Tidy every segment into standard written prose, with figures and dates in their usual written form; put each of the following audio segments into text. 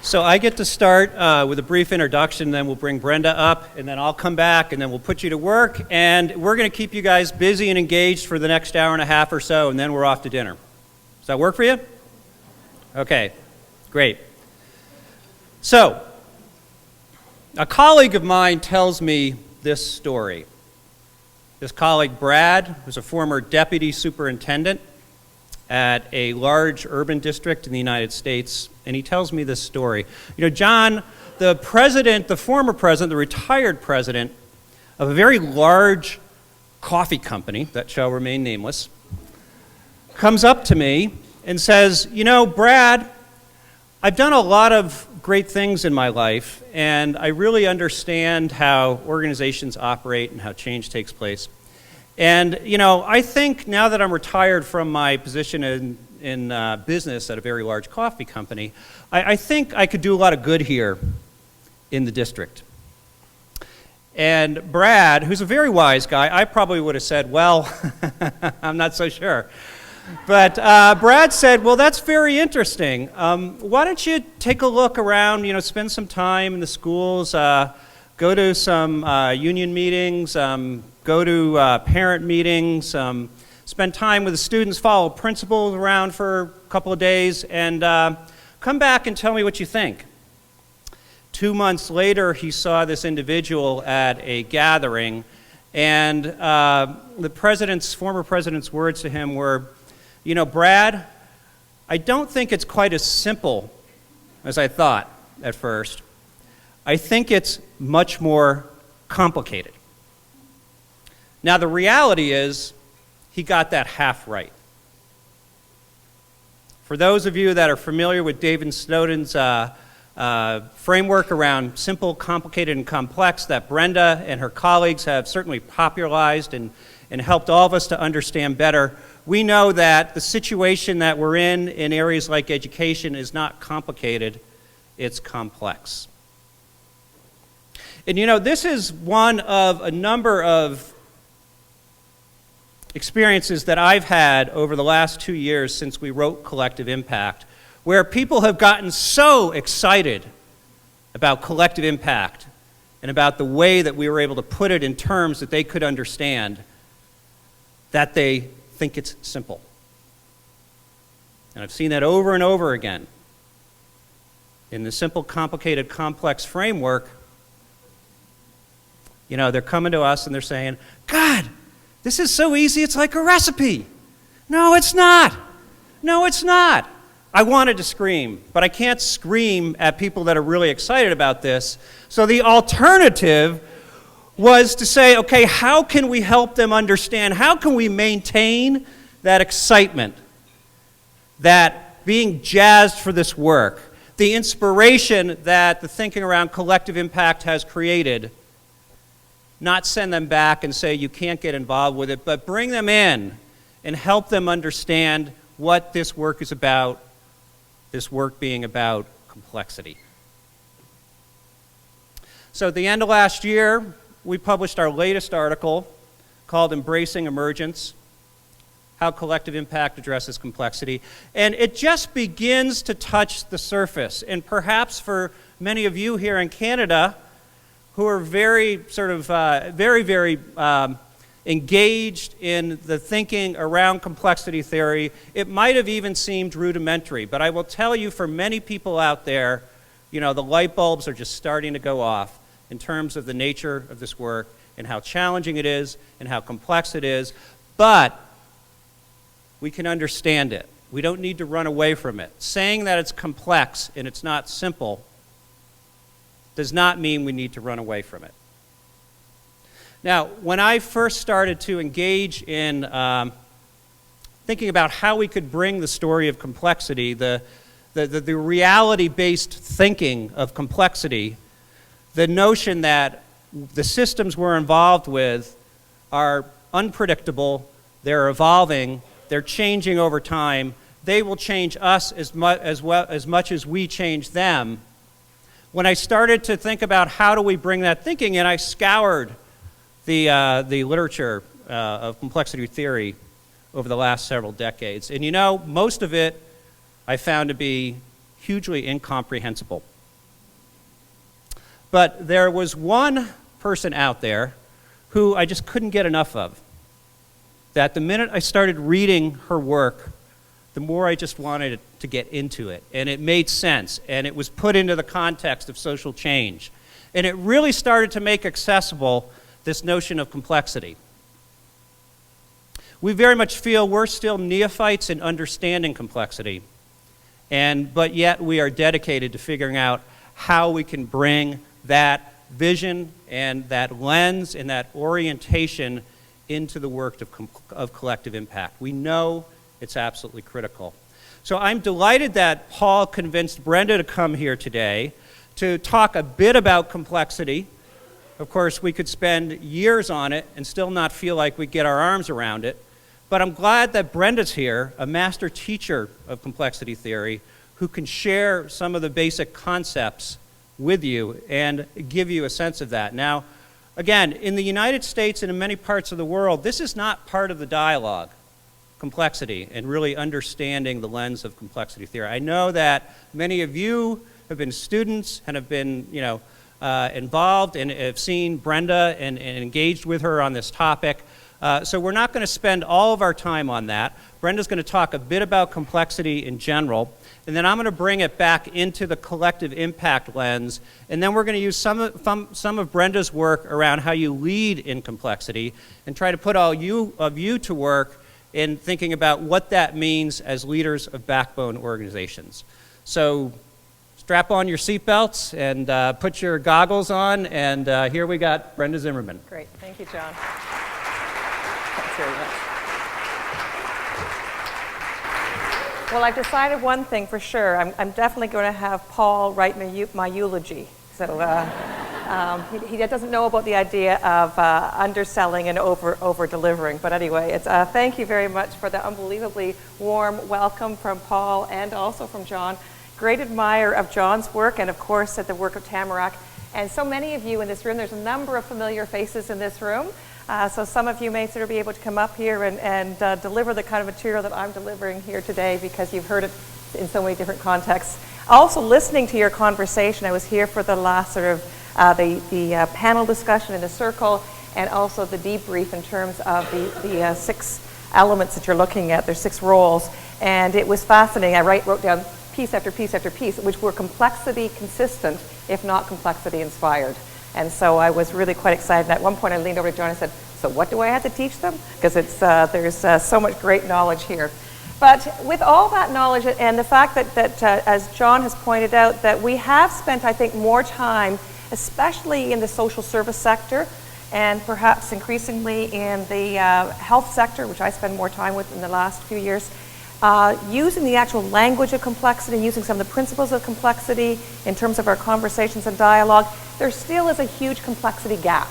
So I get to start with a brief introduction, then we'll bring Brenda up, and then I'll come back, and then we'll put you to work, and we're going to keep you guys busy and engaged for the next hour and a half or so, and then we're off to dinner. Does that work for you? Okay, great. So, a colleague of mine tells me this story. This colleague, Brad, was a former deputy superintendent at a large urban district in the United States, and he tells me this story. You know, John, the former president, the retired president of a very large coffee company that shall remain nameless, comes up to me and says, you know, Brad, I've done a lot of great things in my life, and I really understand how organizations operate and how change takes place. And, you know, I think now that I'm retired from my position in business at a very large coffee company, I think I could do a lot of good here in the district. And Brad, who's a very wise guy, I probably would have said, well, I'm not so sure. But Brad said, well, that's very interesting. Why don't you take a look around, you know, spend some time in the schools, go to some union meetings, go to parent meetings, spend time with the students, follow principals around for a couple of days, and come back and tell me what you think. 2 months later, he saw this individual at a gathering, and the former president's words to him were, you know, Brad, I don't think it's quite as simple as I thought at first. I think it's much more complicated. Now, the reality is, he got that half right. For those of you that are familiar with David Snowden's framework around simple, complicated, and complex that Brenda and her colleagues have certainly popularized and helped all of us to understand better, we know that the situation that we're in areas like education is not complicated, it's complex. And you know, this is one of a number of experiences that I've had over the last 2 years since we wrote Collective Impact, where people have gotten so excited about collective impact and about the way that we were able to put it in terms that they could understand, that they think it's simple. And I've seen that over and over again. In the simple, complicated, complex framework, you know, they're coming to us and they're saying, God, this is so easy, it's like a recipe. No, it's not. No, it's not. I wanted to scream, but I can't scream at people that are really excited about this. So the alternative was to say, okay, how can we help them understand? How can we maintain that excitement, that being jazzed for this work, the inspiration that the thinking around collective impact has created? Not send them back and say you can't get involved with it, but bring them in and help them understand what this work is about, this work being about complexity. So at the end of last year, we published our latest article called Embracing Emergence, How Collective Impact Addresses Complexity. And it just begins to touch the surface. And perhaps for many of you here in Canada who are very engaged in the thinking around complexity theory, it might have even seemed rudimentary. But I will tell you, for many people out there, you know, the light bulbs are just starting to go off in terms of the nature of this work and how challenging it is and how complex it is. But we can understand it. We don't need to run away from it. Saying that it's complex and it's not simple does not mean we need to run away from it. Now, when I first started to engage in thinking about how we could bring the story of complexity, the reality-based thinking of complexity, the notion that the systems we're involved with are unpredictable, they're evolving, they're changing over time, they will change us as much as we change them. When I started to think about how do we bring that thinking in, I scoured the literature of complexity theory over the last several decades. And you know, most of it I found to be hugely incomprehensible. But there was one person out there who I just couldn't get enough of. That the minute I started reading her work, the more I just wanted to get into it. And it made sense, and it was put into the context of social change. And it really started to make accessible this notion of complexity. We very much feel we're still neophytes in understanding complexity, but yet we are dedicated to figuring out how we can bring that vision and that lens and that orientation into the work of collective impact. We know it's absolutely critical. So I'm delighted that Paul convinced Brenda to come here today to talk a bit about complexity. Of course, we could spend years on it and still not feel like we get our arms around it. But I'm glad that Brenda's here, a master teacher of complexity theory, who can share some of the basic concepts with you and give you a sense of that. Now, again, in the United States and in many parts of the world, this is not part of the dialogue, complexity, and really understanding the lens of complexity theory. I know that many of you have been students and have been, involved and have seen Brenda and engaged with her on this topic. So we're not going to spend all of our time on that. Brenda's going to talk a bit about complexity in general, and then I'm going to bring it back into the collective impact lens, and then we're going to use some of Brenda's work around how you lead in complexity and try to put all of you to work in thinking about what that means as leaders of backbone organizations. So strap on your seatbelts and put your goggles on, and here we got Brenda Zimmerman. Great, thank you, John. Thanks very much. Well, I've decided one thing for sure. I'm definitely going to have Paul write my eulogy. So he doesn't know about the idea of underselling and over-delivering. But anyway, it's thank you very much for the unbelievably warm welcome from Paul and also from John. Great admirer of John's work and, of course, at the work of Tamarack. And so many of you in this room, there's a number of familiar faces in this room. So some of you may sort of be able to come up here and deliver the kind of material that I'm delivering here today because you've heard it in so many different contexts. Also listening to your conversation, I was here for the last sort of the panel discussion in the circle and also the debrief in terms of the 6 elements that you're looking at. There's 6 roles, and it was fascinating. I wrote down piece after piece after piece, which were complexity consistent, if not complexity inspired. And so I was really quite excited. At one point I leaned over to John and said, so what do I have to teach them? Because there's so much great knowledge here. But with all that knowledge and the fact that as John has pointed out, that we have spent, I think, more time, especially in the social service sector, and perhaps increasingly in the health sector, which I spend more time with in the last few years, using the actual language of complexity, using some of the principles of complexity in terms of our conversations and dialogue, there still is a huge complexity gap.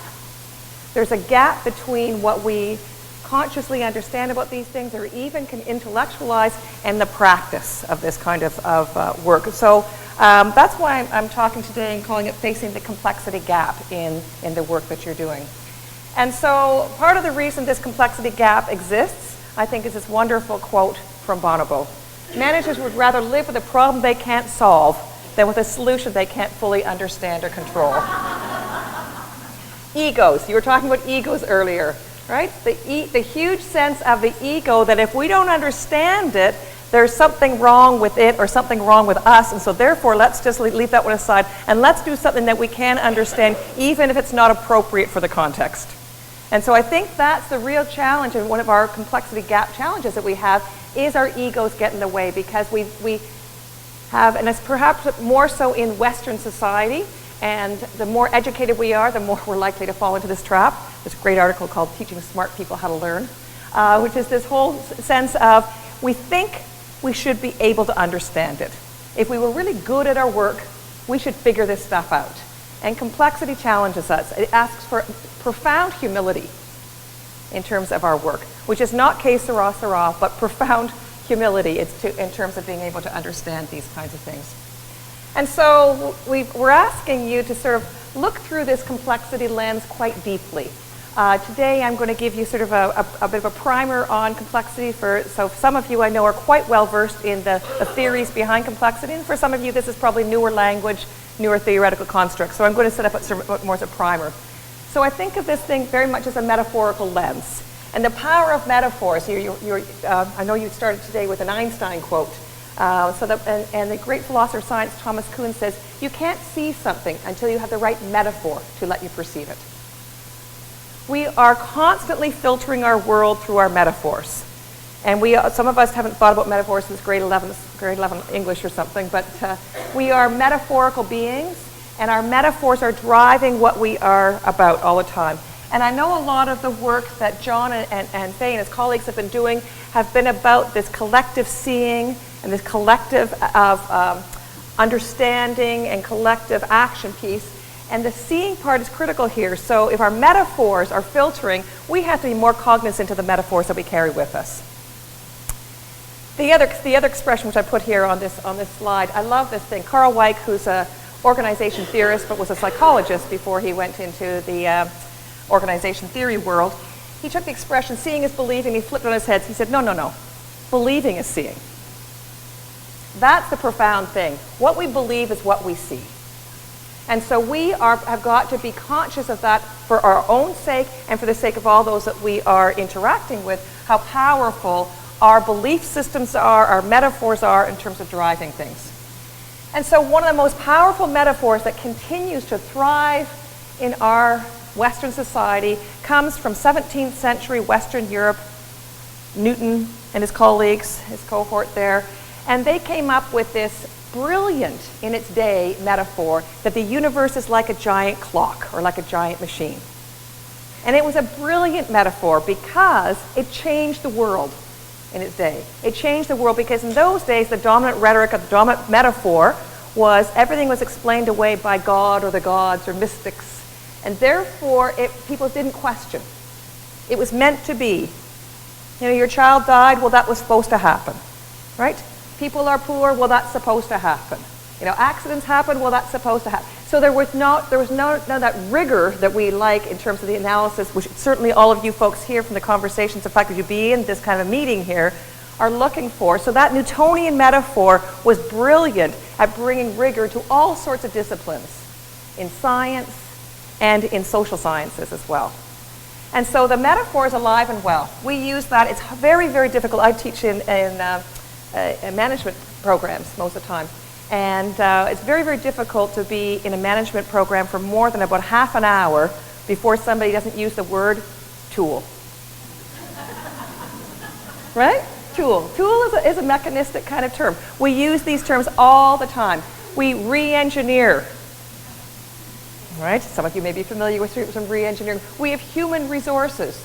There's a gap between what we consciously understand about these things or even can intellectualize and the practice of this kind of work. So that's why I'm talking today and calling it Facing the Complexity Gap in the work that you're doing. And so part of the reason this complexity gap exists, I think, is this wonderful quote from Bonobo. Managers would rather live with a problem they can't solve than with a solution they can't fully understand or control. Egos. You were talking about egos earlier, right? The huge sense of the ego that if we don't understand it, there's something wrong with it or something wrong with us, and so therefore let's just leave that one aside and let's do something that we can understand even if it's not appropriate for the context. And so I think that's the real challenge, and one of our complexity gap challenges that we have is our egos get in the way, because we have, and it's perhaps more so in Western society, and the more educated we are, the more we're likely to fall into this trap. There's a great article called Teaching Smart People How to Learn, which is this whole sense of we think we should be able to understand it. If we were really good at our work, we should figure this stuff out. And complexity challenges us. It asks for profound humility in terms of our work, which is not que sera, sera, but profound humility in terms of being able to understand these kinds of things. And so we're asking you to sort of look through this complexity lens quite deeply. Today I'm going to give you sort of a bit of a primer on complexity. So some of you I know are quite well versed in the theories behind complexity, and for some of you this is probably newer language newer theoretical constructs. So I'm going to set up more as a primer. So I think of this thing very much as a metaphorical lens. And the power of metaphors, I know you started today with an Einstein quote. And the great philosopher of science, Thomas Kuhn, says, you can't see something until you have the right metaphor to let you perceive it. We are constantly filtering our world through our metaphors. And some of us haven't thought about metaphors since grade 11 English or something, but we are metaphorical beings, and our metaphors are driving what we are about all the time. And I know a lot of the work that John and Faye and his colleagues have been doing have been about this collective seeing and this collective of understanding and collective action piece. And the seeing part is critical here. So if our metaphors are filtering, we have to be more cognizant of the metaphors that we carry with us. The other expression which I put here on this slide, I love this thing. Carl Weick, who's an organization theorist but was a psychologist before he went into the organization theory world, he took the expression seeing is believing, he flipped it on his head. He said, no. Believing is seeing. That's the profound thing. What we believe is what we see. And so we have got to be conscious of that for our own sake and for the sake of all those that we are interacting with, how powerful our belief systems are, our metaphors are in terms of driving things. And so one of the most powerful metaphors that continues to thrive in our Western society comes from 17th century Western Europe, Newton and his colleagues, his cohort there, and they came up with this brilliant, in its day, metaphor that the universe is like a giant clock or like a giant machine. And it was a brilliant metaphor because it changed the world in its day. It changed the world because in those days the dominant rhetoric of the dominant metaphor was everything was explained away by God or the gods or mystics, and therefore people didn't question. It was meant to be. Your child died, well, that was supposed to happen, right? People are poor, well, that's supposed to happen. Accidents happen, well, that's supposed to happen. So there was no that rigor that we like in terms of the analysis, which certainly all of you folks here from the conversations, the fact that you be in this kind of meeting here, are looking for. So that Newtonian metaphor was brilliant at bringing rigor to all sorts of disciplines, in science and in social sciences as well. And so the metaphor is alive and well. We use that. It's very, very difficult. I teach in management programs most of the time. And it's very, very difficult to be in a management program for more than about half an hour before somebody doesn't use the word tool. Right? Tool. Tool is a mechanistic kind of term. We use these terms all the time. We re-engineer. Right? Some of you may be familiar with some re-engineering. We have human resources.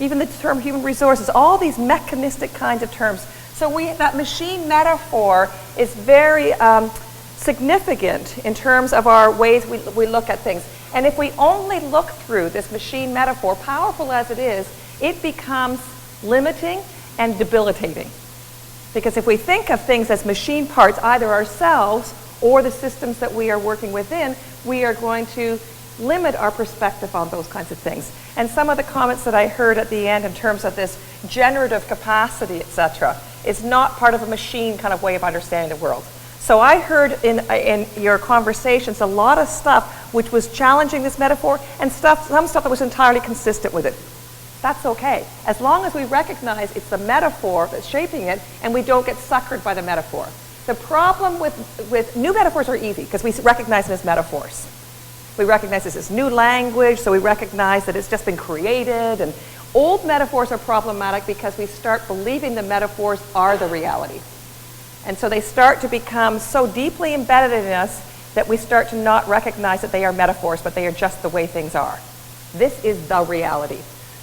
Even the term human resources, all these mechanistic kinds of terms. So that machine metaphor is very significant in terms of our ways we look at things. And if we only look through this machine metaphor, powerful as it is, it becomes limiting and debilitating. Because if we think of things as machine parts, either ourselves or the systems that we are working within, we are going to limit our perspective on those kinds of things. And some of the comments that I heard at the end in terms of this generative capacity, etc., is not part of a machine kind of way of understanding the world. So I heard in your conversations a lot of stuff which was challenging this metaphor and some stuff that was entirely consistent with it. That's okay, as long as we recognize it's the metaphor that's shaping it and we don't get suckered by the metaphor. The problem with new metaphors are easy because we recognize them as metaphors. We recognize this as new language, so we recognize that it's just been created. And old metaphors are problematic because we start believing the metaphors are the reality. And so they start to become so deeply embedded in us that we start to not recognize that they are metaphors, but they are just the way things are. This is the reality.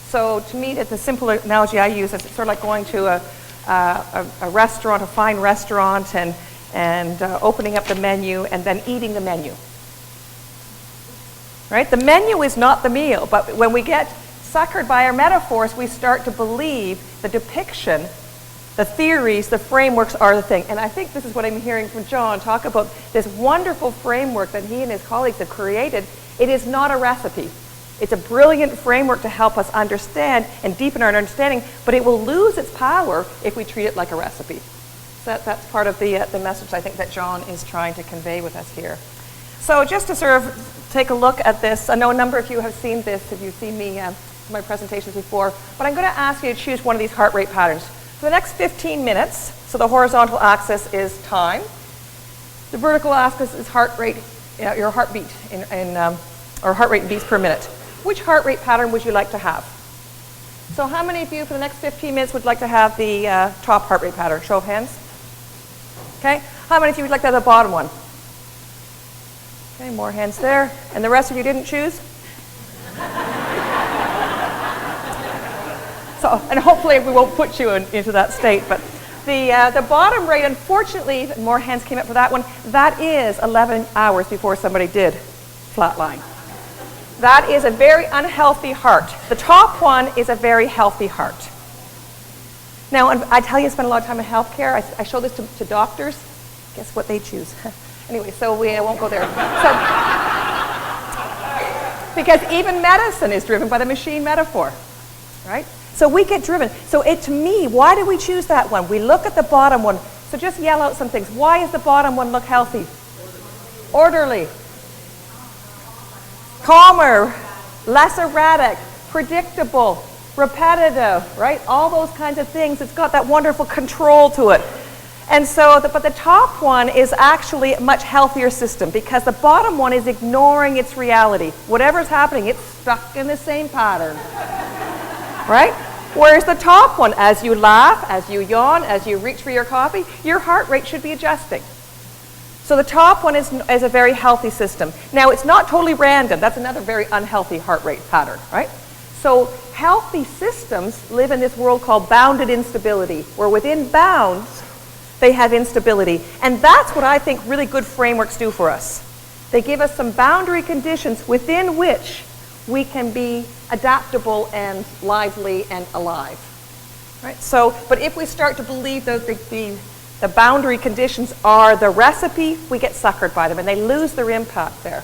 So to me, it's a simple analogy I use. It's sort of like going to a restaurant, a fine restaurant, and opening up the menu and then eating the menu. Right? The menu is not the meal, but when we get suckered by our metaphors, we start to believe the depiction, the theories, the frameworks are the thing. And I think this is what I'm hearing from John talk about, this wonderful framework that he and his colleagues have created. It is not a recipe. It's a brilliant framework to help us understand and deepen our understanding, but it will lose its power if we treat it like a recipe. That's part of the message I think that John is trying to convey with us here. So just to sort of take a look at this, I know a number of you have seen this if you've seen me my presentations before, but I'm going to ask you to choose one of these heart rate patterns. For the next 15 minutes, so the horizontal axis is time, the vertical axis is heart rate, your heartbeat, or heart rate in beats per minute. Which heart rate pattern would you like to have? So how many of you for the next 15 minutes would like to have the top heart rate pattern? Show of hands. Okay. How many of you would like to have the bottom one? Okay, more hands there. And the rest of you didn't choose? So, and hopefully we won't put you into that state, but the bottom rate, unfortunately, more hands came up for that one, that is 11 hours before somebody did flatline. That is a very unhealthy heart. The top one is a very healthy heart. Now, I tell you, I spend a lot of time in healthcare. I show this to doctors. Guess what they choose? Anyway, so we won't go there. So, because even medicine is driven by the machine metaphor, right? So we get driven. So to me, why do we choose that one? We look at the bottom one. So just yell out some things. Why does the bottom one look healthy? Orderly. Calmer. Less erratic. Predictable. Repetitive, right? All those kinds of things. It's got that wonderful control to it. And so, but the top one is actually a much healthier system because the bottom one is ignoring its reality. Whatever's happening, it's stuck in the same pattern. Right? Whereas the top one, as you laugh, as you yawn, as you reach for your coffee, your heart rate should be adjusting. So the top one is a very healthy system. Now, it's not totally random. That's another very unhealthy heart rate pattern, right? So healthy systems live in this world called bounded instability, where within bounds, they have instability. And that's what I think really good frameworks do for us. They give us some boundary conditions within which we can be adaptable and lively and alive. Right? So, but if we start to believe that the boundary conditions are the recipe, we get suckered by them and they lose their impact there.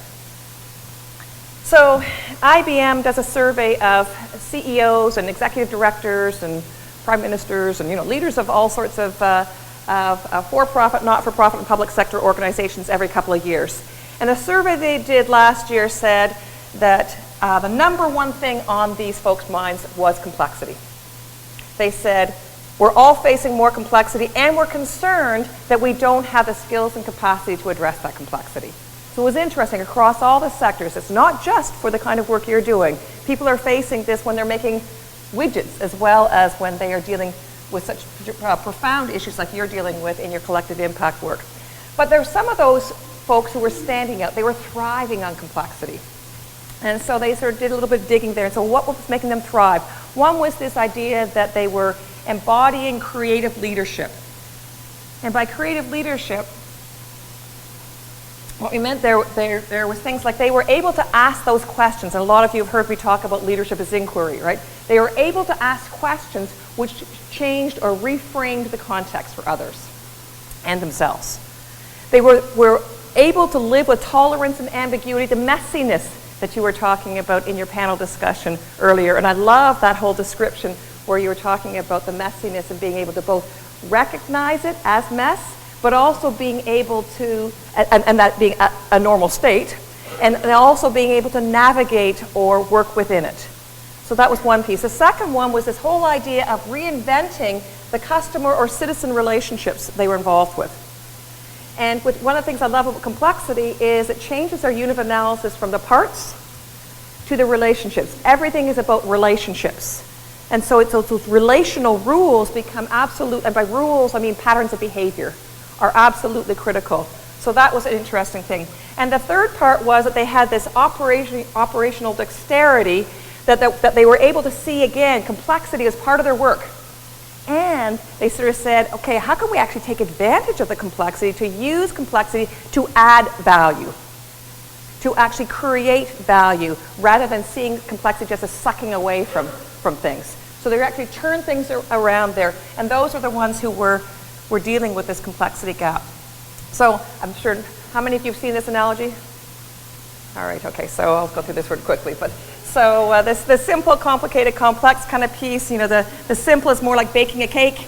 So IBM does a survey of CEOs and executive directors and prime ministers and leaders of all sorts of for-profit, not-for-profit, and public sector organizations every couple of years. And the survey they did last year said that the number one thing on these folks' minds was complexity. They said, we're all facing more complexity and we're concerned that we don't have the skills and capacity to address that complexity. So it was interesting across all the sectors. It's not just for the kind of work you're doing. People are facing this when they're making widgets as well as when they are dealing with such profound issues like you're dealing with in your collective impact work. But there's some of those folks who were standing out. They were thriving on complexity. And so they sort of did a little bit of digging there. And so what was making them thrive? One was this idea that they were embodying creative leadership. And by creative leadership, what we meant there was things like they were able to ask those questions. And a lot of you have heard me talk about leadership as inquiry, right? They were able to ask questions which changed or reframed the context for others and themselves. They were able to live with tolerance and ambiguity, the messiness that you were talking about in your panel discussion earlier. And I love that whole description where you were talking about the messiness and being able to both recognize it as mess, but also being able to, and that being a normal state, and also being able to navigate or work within it. So that was one piece. The second one was this whole idea of reinventing the customer or citizen relationships they were involved with. And one of the things I love about complexity is it changes our unit of analysis from the parts to the relationships. Everything is about relationships. And so those relational rules become absolute, and by rules I mean patterns of behavior, are absolutely critical. So that was an interesting thing. And the third part was that they had this operational dexterity that they were able to see again, complexity as part of their work. And they sort of said, okay, how can we actually take advantage of the complexity to use complexity to add value, to actually create value, rather than seeing complexity just as sucking away from things. So they actually turned things around there, and those are the ones who were dealing with this complexity gap. So I'm sure, how many of you have seen this analogy? All right, okay, so I'll go through this word quickly. But so the simple, complicated, complex kind of piece, the simple is more like baking a cake,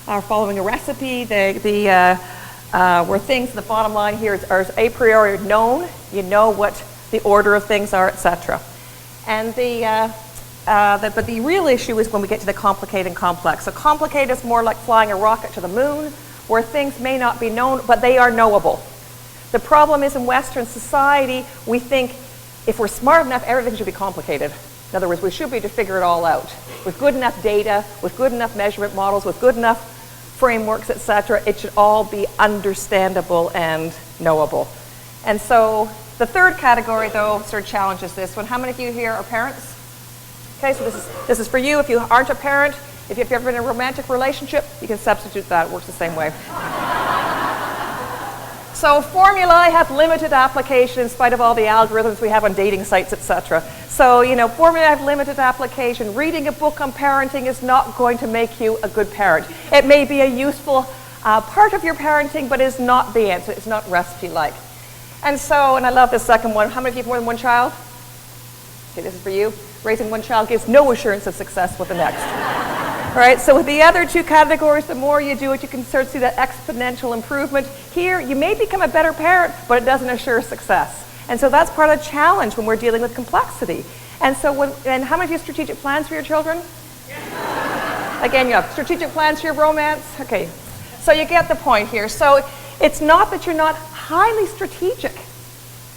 are following a recipe. Where things, the bottom line here are a priori known. You know what the order of things are, etc. And but the real issue is when we get to the complicated and complex. So complicated is more like flying a rocket to the moon, where things may not be known, but they are knowable. The problem is in Western society, we think if we're smart enough, everything should be complicated. In other words, we should be able to figure it all out. With good enough data, with good enough measurement models, with good enough frameworks, etc., it should all be understandable and knowable. And so the third category, though, sort of challenges this one. How many of you here are parents? Okay, so this is for you. If you aren't a parent, if you've ever been in a romantic relationship, you can substitute that. It works the same way. So formulae have limited application in spite of all the algorithms we have on dating sites, etc. So, formulae have limited application. Reading a book on parenting is not going to make you a good parent. It may be a useful part of your parenting, but it's not the answer. It's not recipe-like. And so, and I love this second one. How many of you have more than one child? Okay, this is for you. Raising one child gives no assurance of success with the next. All right, so with the other two categories, the more you do it, you can start to see that exponential improvement. Here, you may become a better parent, but it doesn't assure success. And so that's part of the challenge when we're dealing with complexity. And so, and how many of you have strategic plans for your children? Again, you have strategic plans for your romance? Okay, so you get the point here. So it's not that you're not highly strategic.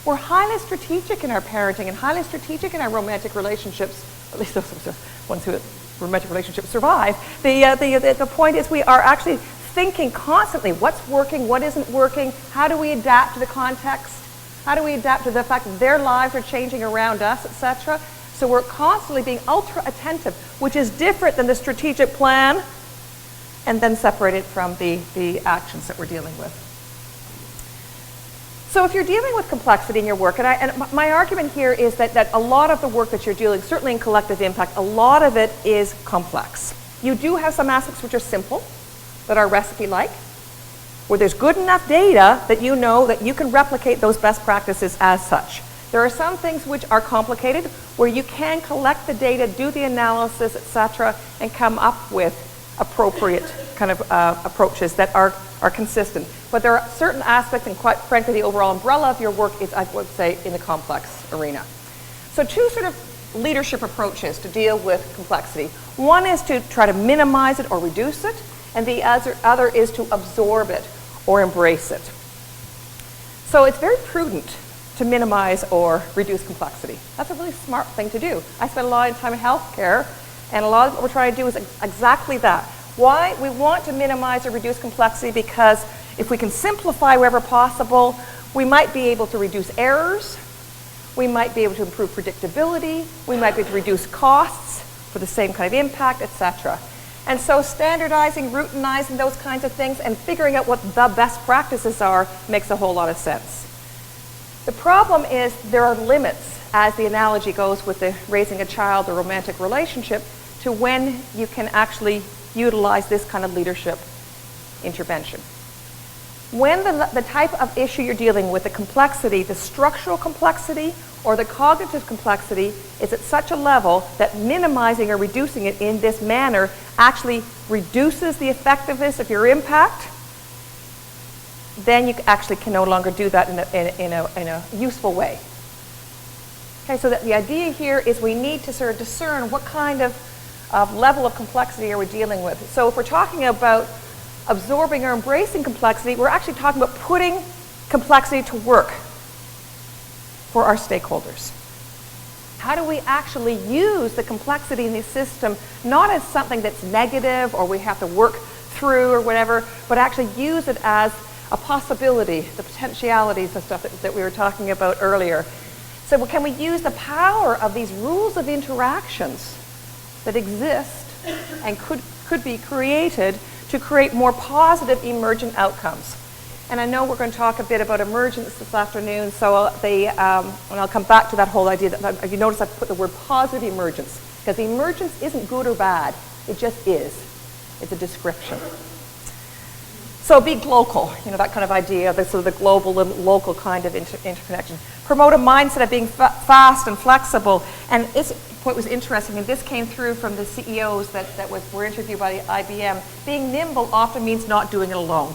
We're highly strategic in our parenting and highly strategic in our romantic relationships, at least those ones who romantic relationships survive. The point is we are actually thinking constantly, what's working, what isn't working, how do we adapt to the context, how do we adapt to the fact that their lives are changing around us, etc. So we're constantly being ultra attentive, which is different than the strategic plan, and then separated from the actions that we're dealing with. So if you're dealing with complexity in your work, and my argument here is that a lot of the work that you're doing, certainly in collective impact, a lot of it is complex. You do have some aspects which are simple, that are recipe-like, where there's good enough data that you know that you can replicate those best practices as such. There are some things which are complicated, where you can collect the data, do the analysis, etc., and come up with appropriate kind of approaches that are consistent. But there are certain aspects, and quite frankly, the overall umbrella of your work is, I would say, in the complex arena. So two sort of leadership approaches to deal with complexity. One is to try to minimize it or reduce it, and the other is to absorb it or embrace it. So it's very prudent to minimize or reduce complexity. That's a really smart thing to do. I spend a lot of time in healthcare, and a lot of what we're trying to do is exactly that. Why? We want to minimize or reduce complexity because if we can simplify wherever possible, we might be able to reduce errors, we might be able to improve predictability, we might be able to reduce costs for the same kind of impact, etc. And so standardizing, routinizing those kinds of things and figuring out what the best practices are makes a whole lot of sense. The problem is there are limits, as the analogy goes with the raising a child or romantic relationship, to when you can actually utilize this kind of leadership intervention. When the type of issue you're dealing with, the complexity, the structural complexity or the cognitive complexity is at such a level that minimizing or reducing it in this manner actually reduces the effectiveness of your impact, then you actually can no longer do that in a useful way. Okay, so that the idea here is we need to sort of discern what kind of level of complexity are we dealing with. So if we're talking about absorbing or embracing complexity, we're actually talking about putting complexity to work for our stakeholders. How do we actually use the complexity in the system not as something that's negative or we have to work through or whatever, but actually use it as a possibility, the potentialities and stuff that we were talking about earlier. So can we use the power of these rules of interactions that exist and could be created to create more positive emergent outcomes? And I know we're going to talk a bit about emergence this afternoon, so and I'll come back to that whole idea. That, you notice I put the word positive emergence, because emergence isn't good or bad, it just is. It's a description. So be local, that kind of idea, the sort of the global and local kind of interconnection. Promote a mindset of being fast and flexible, and it's what was interesting, and this came through from the CEOs that were interviewed by IBM, being nimble often means not doing it alone.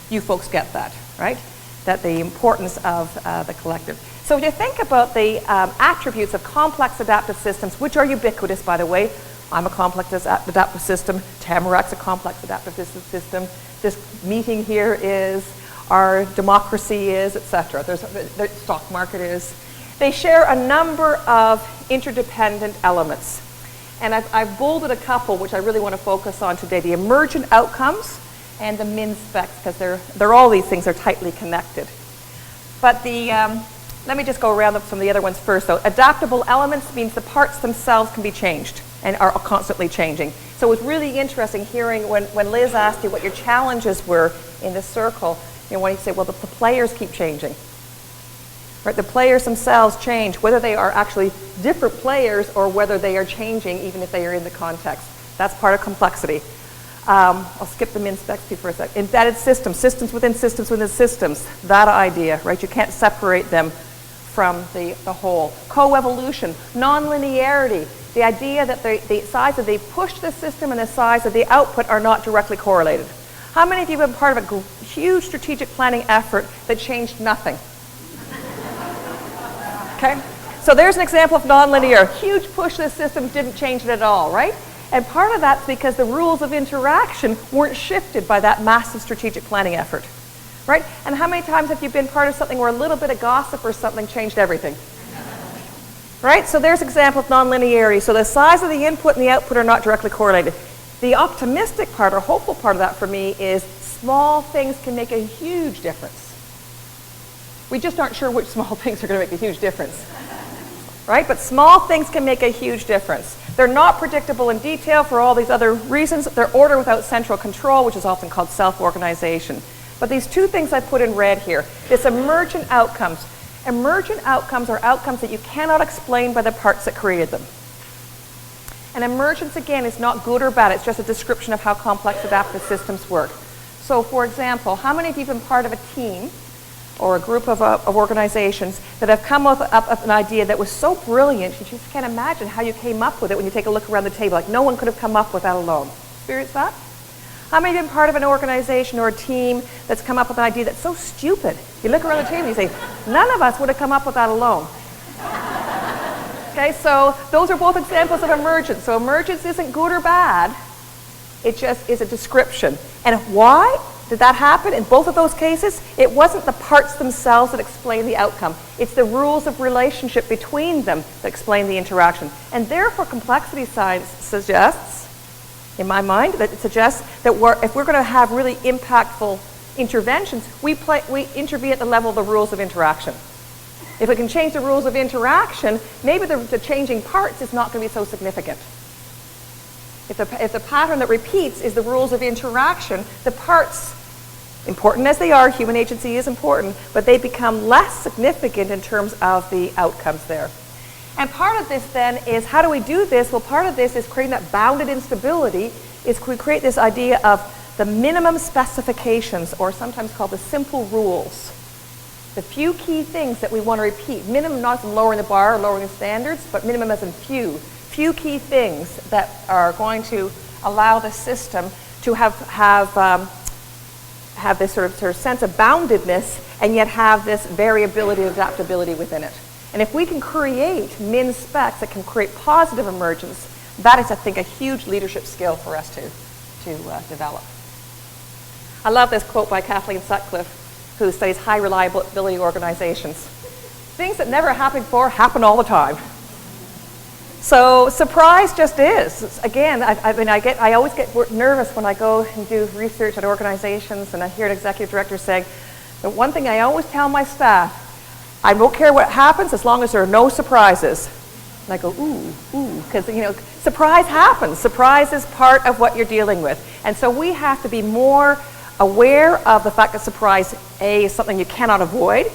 You folks get that, right? That the importance of the collective. So if you think about the attributes of complex adaptive systems, which are ubiquitous, by the way. I'm a complex adaptive system. Tamarac's a complex adaptive system. This meeting here is. Our democracy is, etc. The stock market is. They share a number of interdependent elements. And I've bolded a couple, which I really want to focus on today. The emergent outcomes and the min specs, because they're all these things are tightly connected. But let me just go around some of the other ones first. So adaptable elements means the parts themselves can be changed and are constantly changing. So it was really interesting hearing when Liz asked you what your challenges were in the circle, when you say, well, the players keep changing. Right? The players themselves change, whether they are actually different players or whether they are changing, even if they are in the context. That's part of complexity. I'll skip the min specs for a sec. Embedded systems, systems within systems within systems. That idea, right? You can't separate them from the whole. Co-evolution, non-linearity. The idea that the size of the push to the system and the size of the output are not directly correlated. How many of you have been part of a huge strategic planning effort that changed nothing? Okay, so there's an example of nonlinear. Huge push to the system didn't change it at all, right? And part of that's because the rules of interaction weren't shifted by that massive strategic planning effort, right? And how many times have you been part of something where a little bit of gossip or something changed everything? Right, so there's an example of nonlinearity. So the size of the input and the output are not directly correlated. The optimistic part or hopeful part of that for me is small things can make a huge difference. We just aren't sure which small things are going to make a huge difference, right? But small things can make a huge difference. They're not predictable in detail for all these other reasons. They're order without central control, which is often called self-organization. But these two things I put in red here, this emergent outcomes. Emergent outcomes are outcomes that you cannot explain by the parts that created them. And emergence, again, is not good or bad. It's just a description of how complex adaptive systems work. So, for example, how many of you have been part of a team or a group of organizations that have come up with an idea that was so brilliant, you just can't imagine how you came up with it when you take a look around the table. Like, no one could have come up with that alone. Experience that? How many have been part of an organization or a team that's come up with an idea that's so stupid? You look around the table and you say, none of us would have come up with that alone. Okay, so those are both examples of emergence. So emergence isn't good or bad. It just is a description. And why did that happen in both of those cases? It wasn't the parts themselves that explain the outcome. It's the rules of relationship between them that explain the interaction. And therefore, complexity science suggests, in my mind, that it suggests that if we're going to have really impactful interventions, we intervene at the level of the rules of interaction. If we can change the rules of interaction, maybe the changing parts is not going to be so significant. If the pattern that repeats is the rules of interaction, the parts, important as they are, human agency is important, but they become less significant in terms of the outcomes there. And part of this then is, how do we do this? Well, part of this is creating that bounded instability, is we create this idea of the minimum specifications, or sometimes called the simple rules. The few key things that we want to repeat. Minimum not as in lowering the bar or lowering the standards, but minimum as in few. Few key things that are going to allow the system to have this sort of sense of boundedness and yet have this variability and adaptability within it. And if we can create min specs that can create positive emergence, that is, I think, a huge leadership skill for us to develop. I love this quote by Kathleen Sutcliffe, who studies high reliability organizations. Things that never happened before happen all the time. So surprise just is. Again, I always get nervous when I go and do research at organizations and I hear an executive director saying, the one thing I always tell my staff, I don't care what happens as long as there are no surprises. And I go, ooh, because surprise happens. Surprise is part of what you're dealing with. And so we have to be more aware of the fact that surprise, A, is something you cannot avoid.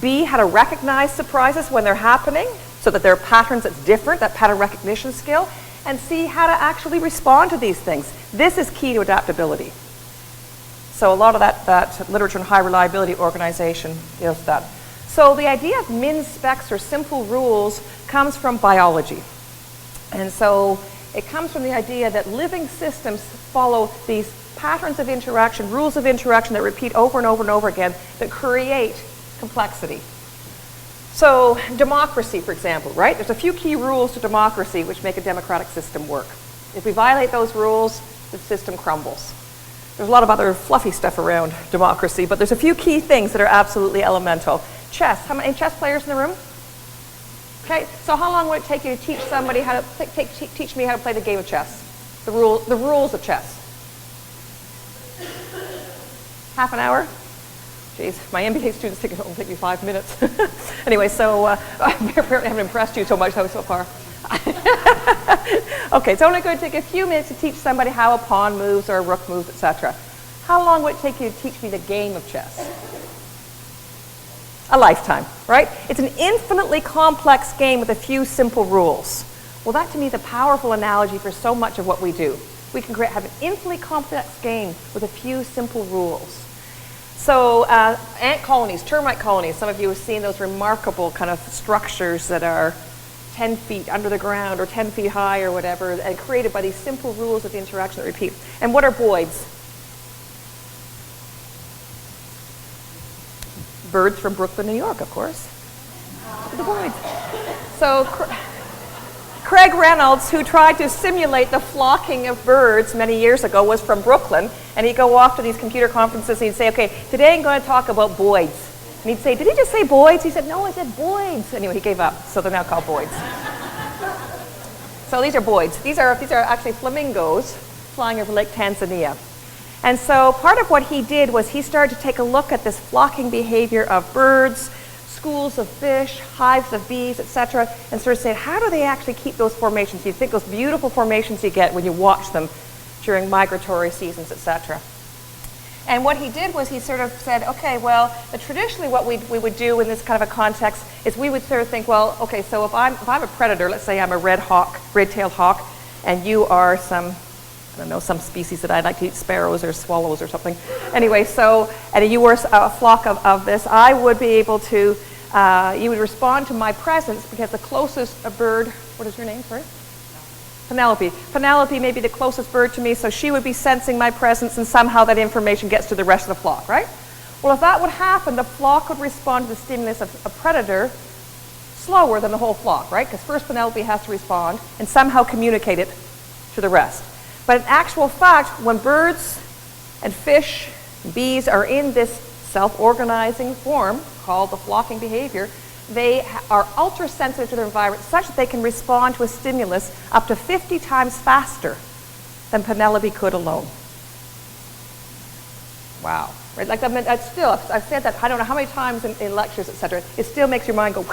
B, how to recognize surprises when they're happening so that there are patterns that's different, that pattern recognition skill. And C, how to actually respond to these things. This is key to adaptability. So a lot of that literature on high reliability organization deals with that. So the idea of min specs or simple rules comes from biology. And so it comes from the idea that living systems follow these patterns of interaction, rules of interaction that repeat over and over and over again that create complexity. So democracy, for example, right? There's a few key rules to democracy which make a democratic system work. If we violate those rules, the system crumbles. There's a lot of other fluffy stuff around democracy, but there's a few key things that are absolutely elemental. Chess. How many chess players in the room? Okay, so how long would it take you to teach somebody how to teach me how to play the game of chess? The rules of chess. Half an hour? Jeez, my MBA students think it'll take me 5 minutes. Anyway, so I apparently haven't impressed you so much so far. Okay, it's only going to take a few minutes to teach somebody how a pawn moves or a rook moves, etc. How long would it take you to teach me the game of chess? A lifetime, right? It's an infinitely complex game with a few simple rules. Well, that to me is a powerful analogy for so much of what we do. We can have an infinitely complex game with a few simple rules. So ant colonies, termite colonies, some of you have seen those remarkable kind of structures that are 10 feet under the ground or 10 feet high or whatever, and created by these simple rules of interaction that repeat. And what are boids? Birds from Brooklyn, New York, of course. The boids. So Craig Reynolds, who tried to simulate the flocking of birds many years ago, was from Brooklyn, and he'd go off to these computer conferences and he'd say, okay, today I'm going to talk about boids. And he'd say, did he just say boids? He said, no, I said boids. Anyway, he gave up, so they're now called boids. So these are boids. These are actually flamingos flying over Lake Tanzania. And so part of what he did was he started to take a look at this flocking behavior of birds, schools of fish, hives of bees, etc., and sort of said, how do they actually keep those formations? You think those beautiful formations you get when you watch them during migratory seasons, etc. And what he did was he sort of said, okay, well, traditionally what we would do in this kind of a context is we would sort of think, well, okay, so if I'm a predator, let's say I'm a red-tailed hawk, and you are some species that I'd like to eat, sparrows or swallows or something. Anyway, so, and you were a flock of this, I would be able to, you would respond to my presence because the closest bird, what is your name, sorry? Penelope. Penelope may be the closest bird to me, so she would be sensing my presence, and somehow that information gets to the rest of the flock, right? Well, if that would happen, the flock would respond to the stimulus of a predator slower than the whole flock, right? Because first Penelope has to respond and somehow communicate it to the rest. But in actual fact, when birds and fish and bees are in this self-organizing form called the flocking behavior, they are ultra-sensitive to their environment such that they can respond to a stimulus up to 50 times faster than Penelope could alone. Wow. Right? Like, I mean, I've said that I don't know how many times in lectures, etc. It still makes your mind go,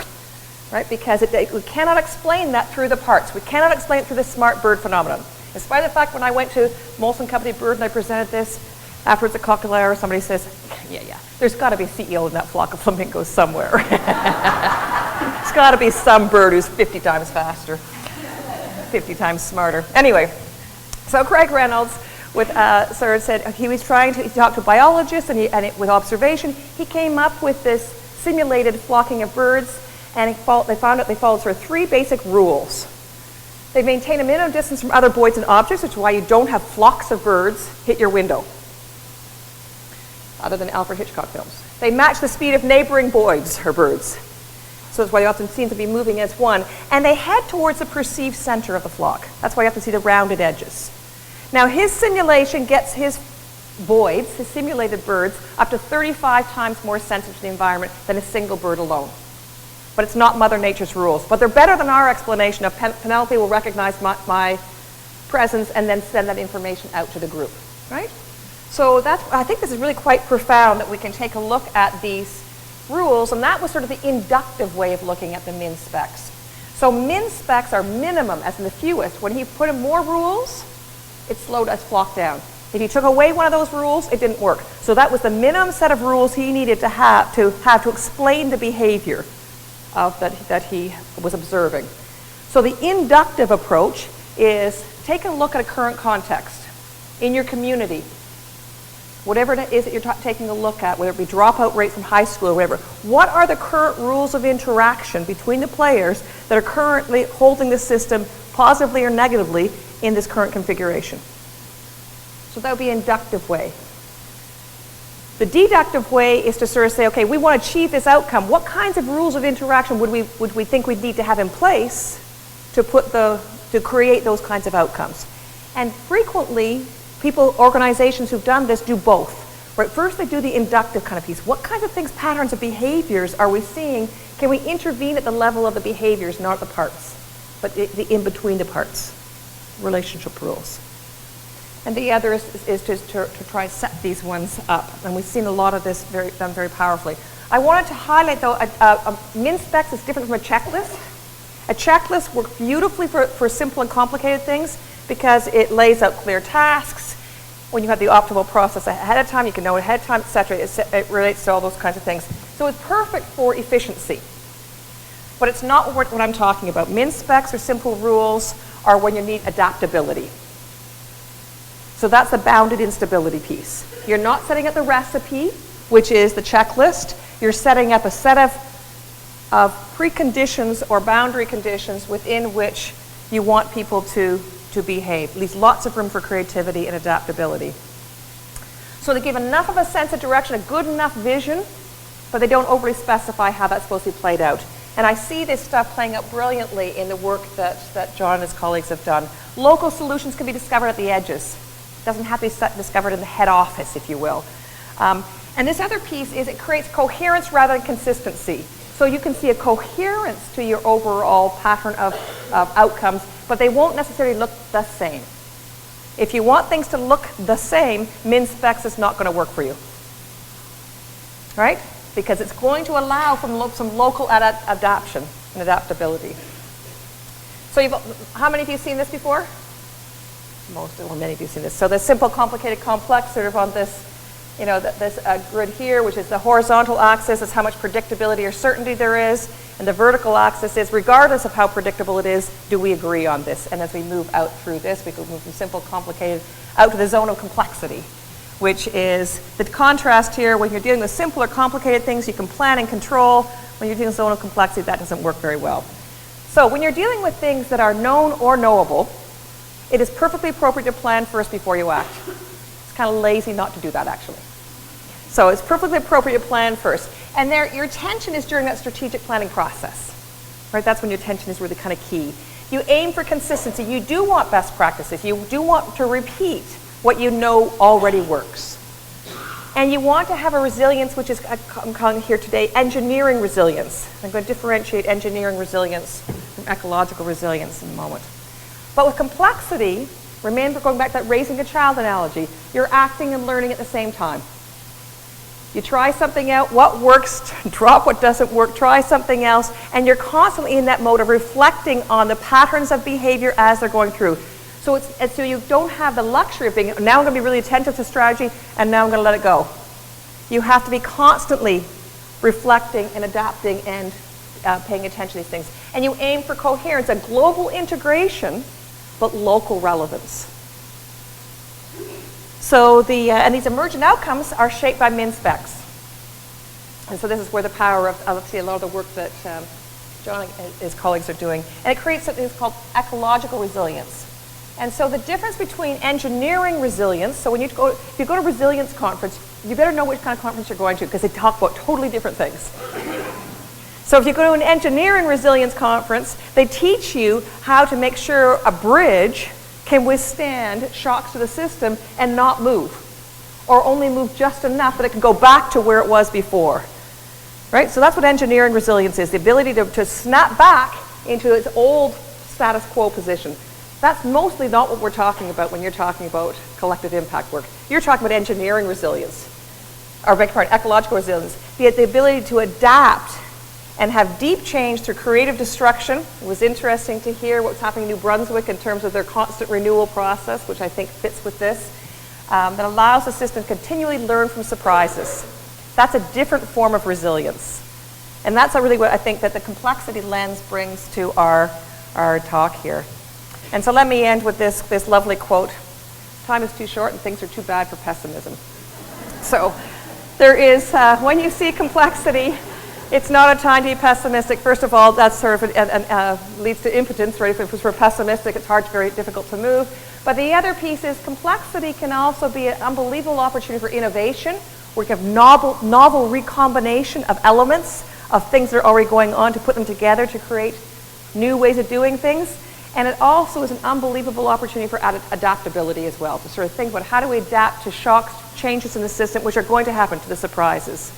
right? Because we cannot explain that through the parts. We cannot explain it through the smart bird phenomenon. In spite of the fact when I went to Molson Company Bird and I presented this, afterwards at Cocktail Hour, somebody says, yeah, there's got to be a CEO in that flock of flamingos somewhere. There's got to be some bird who's 50 times faster, 50 times smarter. Anyway, so Craig Reynolds sort of said he was trying to talk to biologists, and with observation, he came up with this simulated flocking of birds, and they found out they followed sort of 3 basic rules. They maintain a minimum distance from other boids and objects, which is why you don't have flocks of birds hit your window, other than Alfred Hitchcock films. They match the speed of neighboring boids or birds. So that's why you often seem to be moving as one. And they head towards the perceived center of the flock. That's why you often see the rounded edges. Now his simulation gets his boids, his simulated birds, up to 35 times more sensitive to the environment than a single bird alone. But it's not Mother Nature's rules. But they're better than our explanation of Penelope will recognize my presence and then send that information out to the group, right? So I think this is really quite profound that we can take a look at these rules, and that was sort of the inductive way of looking at the min specs. So min specs are minimum, as in the fewest. When he put in more rules, it slowed us flock down. If he took away one of those rules, it didn't work. So that was the minimum set of rules he needed to have to explain the behavior that he was observing. So the inductive approach is take a look at a current context in your community. Whatever it is that you're taking a look at, whether it be dropout rate from high school or whatever, what are the current rules of interaction between the players that are currently holding the system positively or negatively in this current configuration. So that would be an inductive way. The deductive way is to sort of say, okay, we want to achieve this outcome. What kinds of rules of interaction would we think we'd need to have in place to create those kinds of outcomes? And frequently, organizations who've done this do both. Right? First, they do the inductive kind of piece. What kinds of things, patterns of behaviors are we seeing? Can we intervene at the level of the behaviors, not the parts, but the in between the parts, relationship rules? And the other is to try and set these ones up. And we've seen a lot of this done very powerfully. I wanted to highlight, though, a min-specs is different from a checklist. A checklist works beautifully for simple and complicated things because it lays out clear tasks. When you have the optimal process ahead of time, you can know it ahead of time, etc. It relates to all those kinds of things. So it's perfect for efficiency. But it's not what I'm talking about. Min-specs or simple rules are when you need adaptability. So that's the bounded instability piece. You're not setting up the recipe, which is the checklist. You're setting up a set of preconditions or boundary conditions within which you want people to behave. Leaves lots of room for creativity and adaptability. So they give enough of a sense of direction, a good enough vision, but they don't overly specify how that's supposed to be played out. And I see this stuff playing out brilliantly in the work that John and his colleagues have done. Local solutions can be discovered at the edges. It doesn't have to be discovered in the head office, if you will. And this other piece is it creates coherence rather than consistency. So you can see a coherence to your overall pattern of outcomes, but they won't necessarily look the same. If you want things to look the same, min-specs is not going to work for you. Right? Because it's going to allow for some local adaptation and adaptability. So how many of you have seen this before? Many of you have seen this. So the simple, complicated, complex, sort of on this, this grid here, which is the horizontal axis, is how much predictability or certainty there is, and the vertical axis is, regardless of how predictable it is, do we agree on this? And as we move out through this, we can move from simple, complicated, out to the zone of complexity, which is the contrast here. When you're dealing with simpler, complicated things, you can plan and control. When you're dealing with zone of complexity, that doesn't work very well. So when you're dealing with things that are known or knowable, it is perfectly appropriate to plan first before you act. It's kind of lazy not to do that, actually. So it's perfectly appropriate to plan first. And your attention is during that strategic planning process. Right? That's when your attention is really kind of key. You aim for consistency. You do want best practices. You do want to repeat what you know already works. And you want to have a resilience, which is, I'm calling here today, engineering resilience. I'm going to differentiate engineering resilience from ecological resilience in a moment. But with complexity, remember going back to that raising a child analogy, you're acting and learning at the same time. You try something out, what works, drop what doesn't work, try something else, and you're constantly in that mode of reflecting on the patterns of behavior as they're going through. So you don't have the luxury of being, now I'm going to be really attentive to strategy, and now I'm going to let it go. You have to be constantly reflecting and adapting and paying attention to these things. And you aim for coherence, a global integration, but local relevance. So and these emergent outcomes are shaped by min-specs. And so this is where the power of a lot of the work that John and his colleagues are doing. And it creates something that's called ecological resilience. And so the difference between engineering resilience, so if you go to resilience conference, you better know which kind of conference you're going to because they talk about totally different things. So if you go to an engineering resilience conference, they teach you how to make sure a bridge can withstand shocks to the system and not move, or only move just enough that it can go back to where it was before. Right? So that's what engineering resilience is, the ability to snap back into its old status quo position. That's mostly not what we're talking about when you're talking about collective impact work. You're talking about engineering resilience, or ecological resilience, the ability to adapt and have deep change through creative destruction. It was interesting to hear what's happening in New Brunswick in terms of their constant renewal process, which I think fits with this, that allows the system to continually learn from surprises. That's a different form of resilience. And that's really what I think that the complexity lens brings to our talk here. And so let me end with this lovely quote. Time is too short and things are too bad for pessimism. So there is, when you see complexity, It's not a time to be pessimistic. First of all, that sort of leads to impotence, right? If we're pessimistic, it's hard, very difficult to move. But the other piece is complexity can also be an unbelievable opportunity for innovation, where you have novel recombination of elements, of things that are already going on, to put them together to create new ways of doing things. And it also is an unbelievable opportunity for adaptability as well, to sort of think about how do we adapt to shocks, changes in the system, which are going to happen, to the surprises.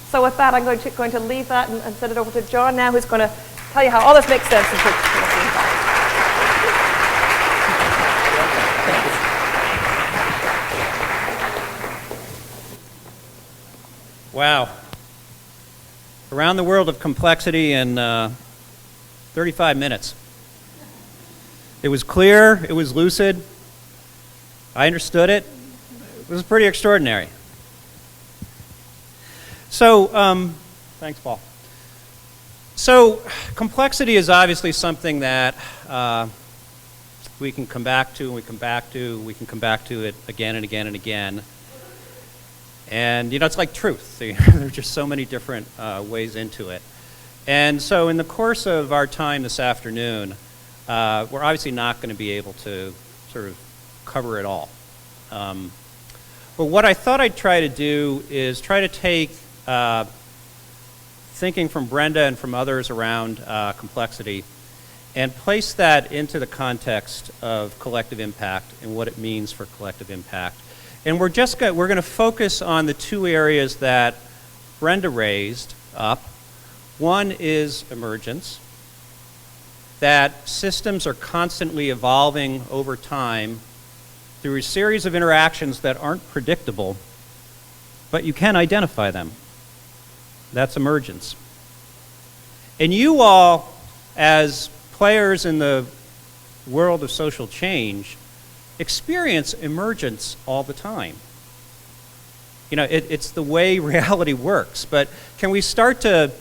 So with that, I'm going to leave that and send it over to John now, who's going to tell you how all this makes sense. Wow. Around the world of complexity in 35 minutes. It was clear, it was lucid, I understood it. It was pretty extraordinary. So, thanks, Paul. So, complexity is obviously something that we can come back to, and we can come back to it again and again and again. And, it's like truth. There's just so many different ways into it. And so in the course of our time this afternoon, we're obviously not going to be able to sort of cover it all. But what I thought I'd try to do is try to take thinking from Brenda and from others around complexity and place that into the context of collective impact and what it means for collective impact. And we're going to focus on the two areas that Brenda raised up. One is emergence, that systems are constantly evolving over time through a series of interactions that aren't predictable, but you can identify them. That's emergence. And you all, as players in the world of social change, experience emergence all the time. It's the way reality works, but can we start to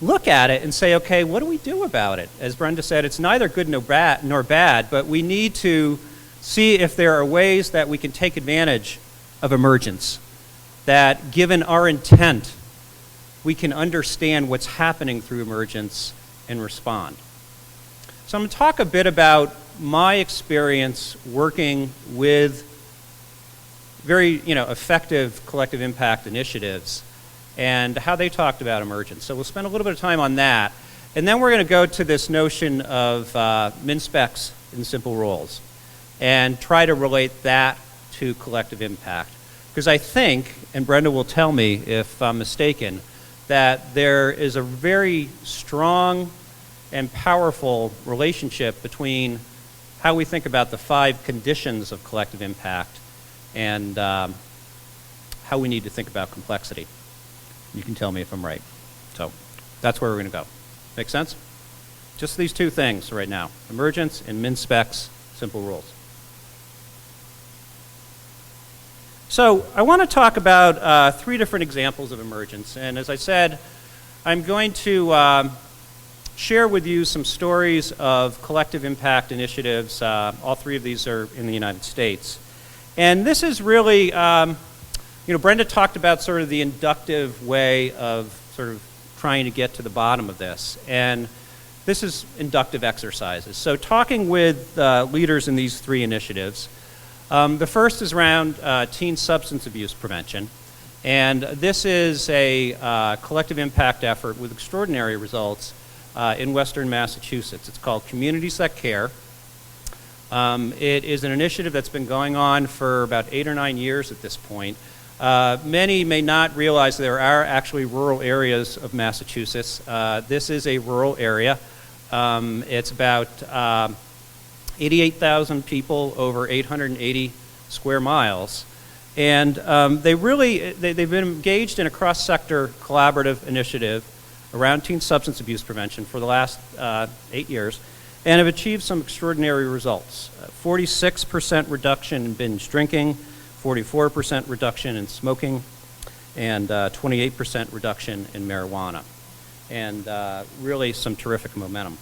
look at it and say, okay, what do we do about it? As Brenda said, it's neither good nor bad, but we need to see if there are ways that we can take advantage of emergence, that given our intent, we can understand what's happening through emergence and respond. So I'm going to talk a bit about my experience working with very effective collective impact initiatives and how they talked about emergence. So we'll spend a little bit of time on that. And then we're going to go to this notion of min-specs and simple rules and try to relate that to collective impact. Because I think, and Brenda will tell me if I'm mistaken, that there is a very strong and powerful relationship between how we think about the 5 conditions of collective impact and how we need to think about complexity. You can tell me if I'm right. So that's where we're going to go. Make sense? Just these 2 things right now. Emergence and min-specs, simple rules. So I want to talk about 3 different examples of emergence. And as I said, I'm going to share with you some stories of collective impact initiatives. All 3 of these are in the United States. And this is really, Brenda talked about sort of the inductive way of sort of trying to get to the bottom of this. And this is inductive exercises. So talking with leaders in these 3 initiatives, the first is around teen substance abuse prevention. And this is a collective impact effort with extraordinary results in Western Massachusetts. It's called Communities That Care. It is an initiative that's been going on for about 8 or 9 years at this point. Many may not realize there are actually rural areas of Massachusetts. This is a rural area. It's about 88,000 people over 880 square miles. And they've been engaged in a cross-sector collaborative initiative around teen substance abuse prevention for the last 8 years and have achieved some extraordinary results. 46% reduction in binge drinking, 44% reduction in smoking, and 28% reduction in marijuana. And really some terrific momentum.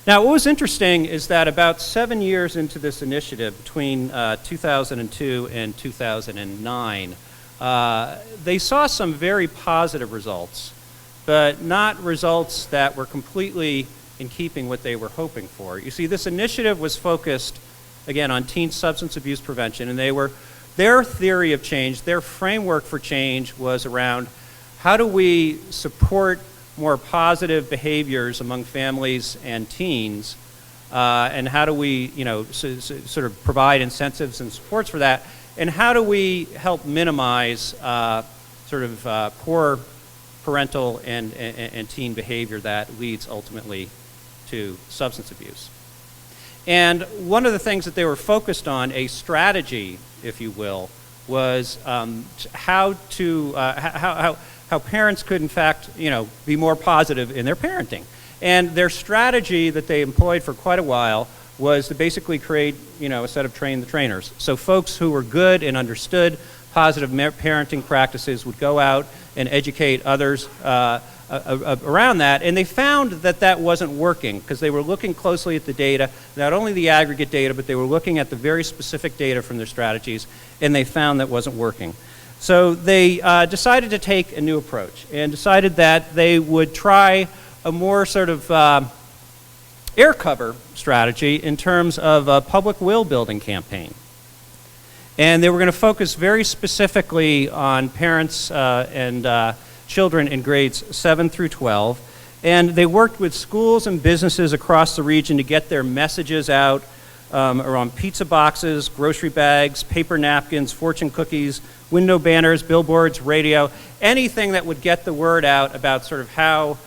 Now, what was interesting is that about 7 years into this initiative, between 2002 and 2009, they saw some very positive results, but not results that were completely in keeping what they were hoping for. You see, this initiative was focused, again, on teen substance abuse prevention, and their theory of change, their framework for change was around how do we support more positive behaviors among families and teens, and how do we, sort of provide incentives and supports for that, and how do we help minimize poor parental and teen behavior that leads ultimately to substance abuse. And one of the things that they were focused on, a strategy, if you will, was how parents could, in fact, be more positive in their parenting. And their strategy that they employed for quite a while was to basically create, a set of train the trainers. So folks who were good and understood positive parenting practices would go out and educate others around that, and they found that that wasn't working because they were looking closely at the data, not only the aggregate data, but they were looking at the very specific data from their strategies, and they found that wasn't working. So they decided to take a new approach and decided that they would try a more sort of air cover strategy in terms of a public will building campaign. And they were going to focus very specifically on parents and children in grades 7 through 12. And they worked with schools and businesses across the region to get their messages out around pizza boxes, grocery bags, paper napkins, fortune cookies, window banners, billboards, radio, anything that would get the word out about sort of how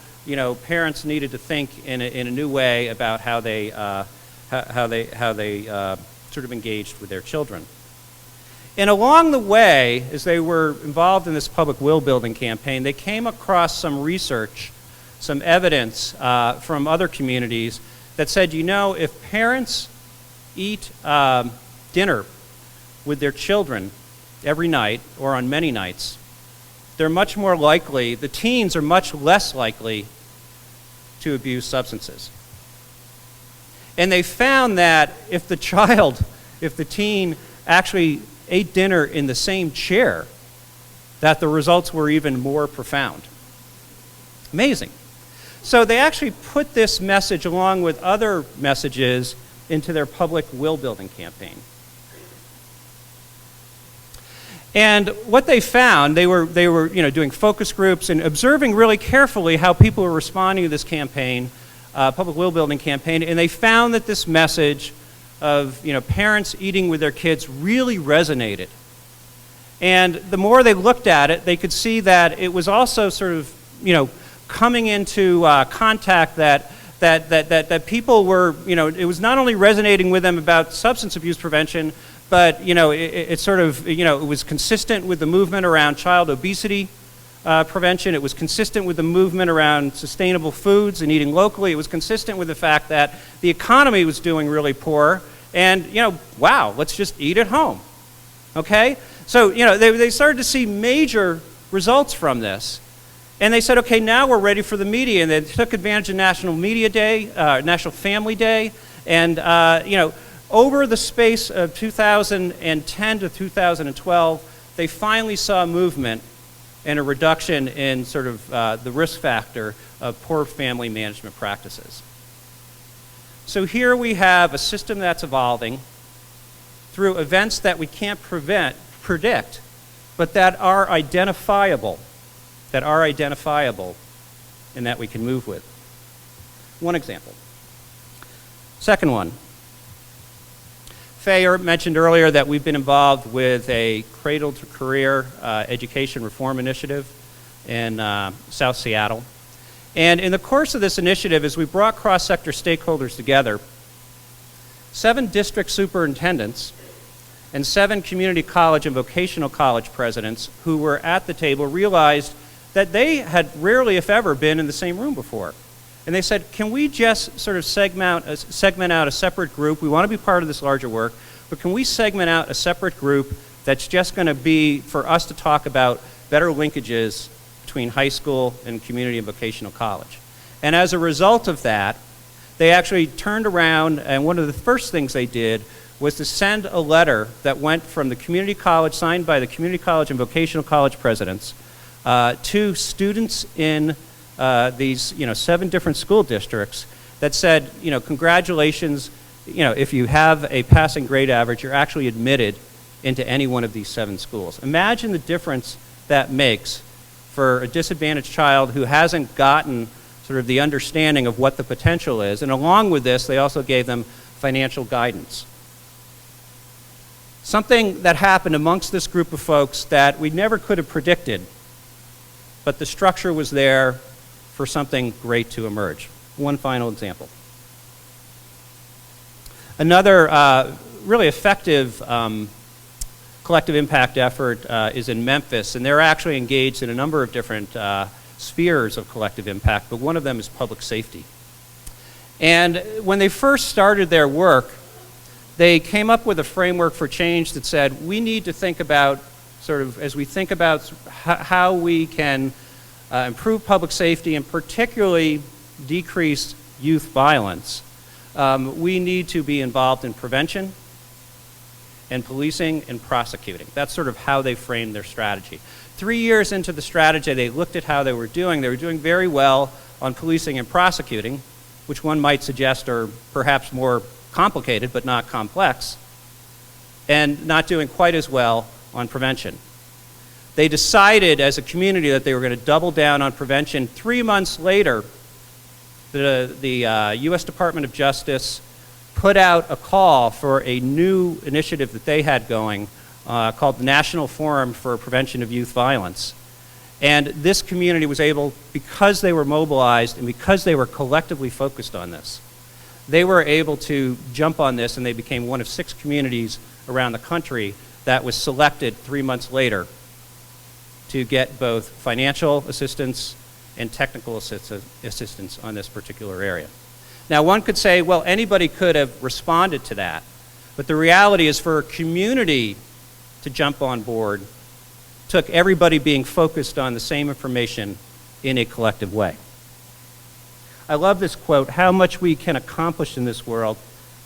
parents needed to think in a new way about how they sort of engaged with their children. And along the way, as they were involved in this public will building campaign, they came across some research, some evidence from other communities that said, if parents eat dinner with their children every night or on many nights, they're much more likely, the teens are much less likely to abuse substances. And they found that if the teen actually ate dinner in the same chair, that the results were even more profound. Amazing. So they actually put this message along with other messages into their public will building campaign. And what they found, they were doing focus groups and observing really carefully how people were responding to this campaign, public will building campaign, and they found that this message of parents eating with their kids really resonated. And the more they looked at it, they could see that it was also sort of coming into contact that people were it was not only resonating with them about substance abuse prevention, but it sort of it was consistent with the movement around child obesity prevention. It was consistent with the movement around sustainable foods and eating locally. It was consistent with the fact that the economy was doing really poor, and wow, let's just eat at home. Okay, so they started to see major results from this, and they said, okay, now we're ready for the media, and they took advantage of National Media Day, National Family Day, and over the space of 2010 to 2012, they finally saw a movement and a reduction in sort of the risk factor of poor family management practices. So here we have a system that's evolving through events that we can't predict, but that are identifiable, and that we can move with. One example. Second one. Faye mentioned earlier that we've been involved with a Cradle to Career education reform initiative in South Seattle. And in the course of this initiative, as we brought cross-sector stakeholders together, 7 district superintendents and 7 community college and vocational college presidents who were at the table realized that they had rarely, if ever, been in the same room before. And they said, can we just sort of segment out a separate group? We want to be part of this larger work, but can we segment out a separate group that's just going to be for us to talk about better linkages between high school and community and vocational college? And as a result of that, they actually turned around, and one of the first things they did was to send a letter that went from the community college, signed by the community college and vocational college presidents, to students in these 7 different school districts that said, congratulations, if you have a passing grade average, you're actually admitted into any one of these 7 schools. Imagine the difference that makes for a disadvantaged child who hasn't gotten sort of the understanding of what the potential is. And along with this, they also gave them financial guidance. Something that happened amongst this group of folks that we never could have predicted, but the structure was there for something great to emerge. One final example. Another really effective collective impact effort is in Memphis, and they're actually engaged in a number of different spheres of collective impact, but one of them is public safety. And when they first started their work, they came up with a framework for change that said, we need to think about, sort of, as we think about how we can improve public safety and particularly decrease youth violence, we need to be involved in prevention and policing and prosecuting. That's sort of how they framed their strategy. 3 years into the strategy, they looked at how they were doing. They were doing very well on policing and prosecuting, which one might suggest are perhaps more complicated but not complex, and not doing quite as well on prevention. They decided as a community that they were going to double down on prevention. 3 months later, the U.S. Department of Justice put out a call for a new initiative that they had going called the National Forum for Prevention of Youth Violence. And this community was able, because they were mobilized and because they were collectively focused on this, they were able to jump on this, and they became one of 6 communities around the country that was selected 3 months later to get both financial assistance and technical assistance on this particular area. Now, one could say, well, anybody could have responded to that, but the reality is for a community to jump on board took everybody being focused on the same information in a collective way. I love this quote: how much we can accomplish in this world